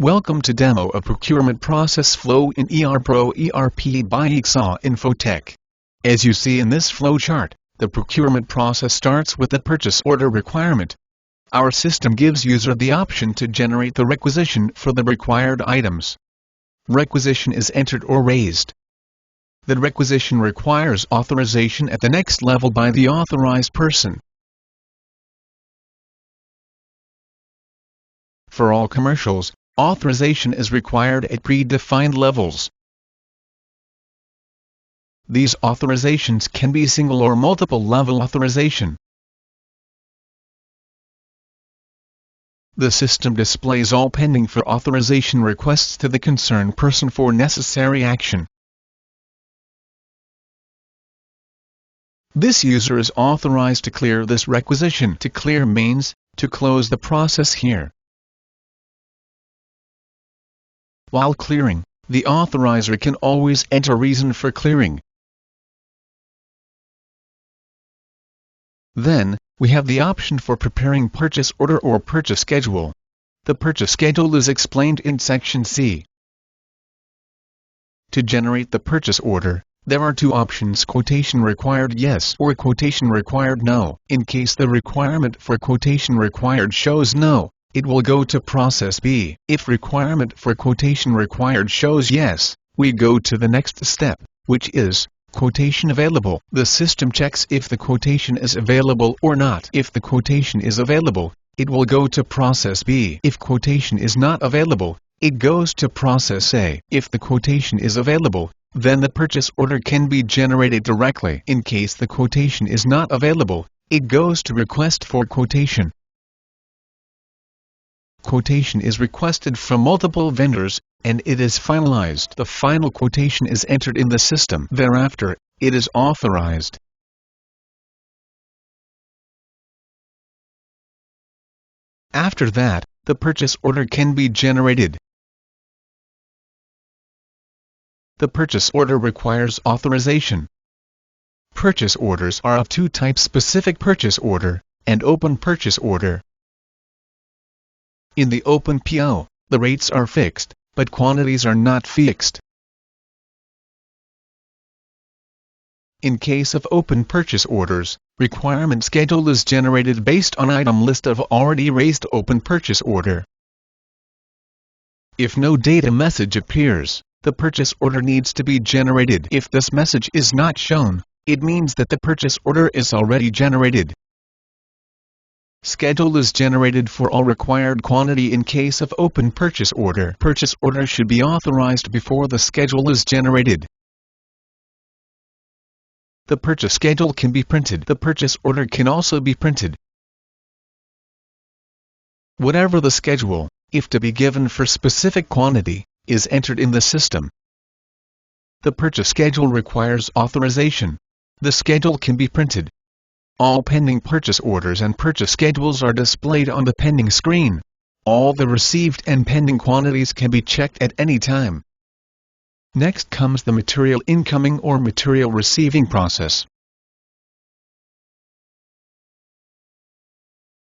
Welcome to demo of procurement process flow in erPro ERP by ExaInfotech. As you see in this flowchart, the procurement process starts with the purchase order requirement. Our system gives user the option to generate the requisition for the required items. Requisition is entered or raised. The requisition requires authorization at the next level by the authorized person. For all commercials, authorization is required at predefined levels. These authorizations can be single or multiple level authorization. The system displays all pending for authorization requests to the concerned person for necessary action. This user is authorized to clear this requisition. To clear means to close the process here. While clearing, the authorizer can always enter reason for clearing. Then, we have the option for preparing purchase order or purchase schedule. The purchase schedule is explained in section C. To generate the purchase order, there are two options: quotation required yes or quotation required no. In case the requirement for quotation required shows no, it will go to process B. If requirement for quotation required shows yes, we go to the next step, which is quotation available. The system checks if the quotation is available or not. If the quotation is available, it will go to process B. If quotation is not available, it goes to process A. If the quotation is available, then the purchase order can be generated directly. In case the quotation is not available, it goes to request for quotation. Quotation is requested from multiple vendors, and it is finalized. The final quotation is entered in the system. Thereafter, it is authorized. After that, the purchase order can be generated. The purchase order requires authorization. Purchase orders are of two types: specific purchase order and open purchase order. In the open PO, the rates are fixed, but quantities are not fixed. In case of open purchase orders, requirement schedule is generated based on item list of already raised open purchase order. If no data message appears, the purchase order needs to be generated. If this message is not shown, it means that the purchase order is already generated. Schedule is generated for all required quantity in case of open purchase order. Purchase order should be authorized before the schedule is generated. The purchase schedule can be printed. The purchase order can also be printed. Whatever the schedule, if to be given for specific quantity, is entered in the system. The purchase schedule requires authorization. The schedule can be printed. All pending purchase orders and purchase schedules are displayed on the pending screen. All the received and pending quantities can be checked at any time. Next comes the material incoming or material receiving process.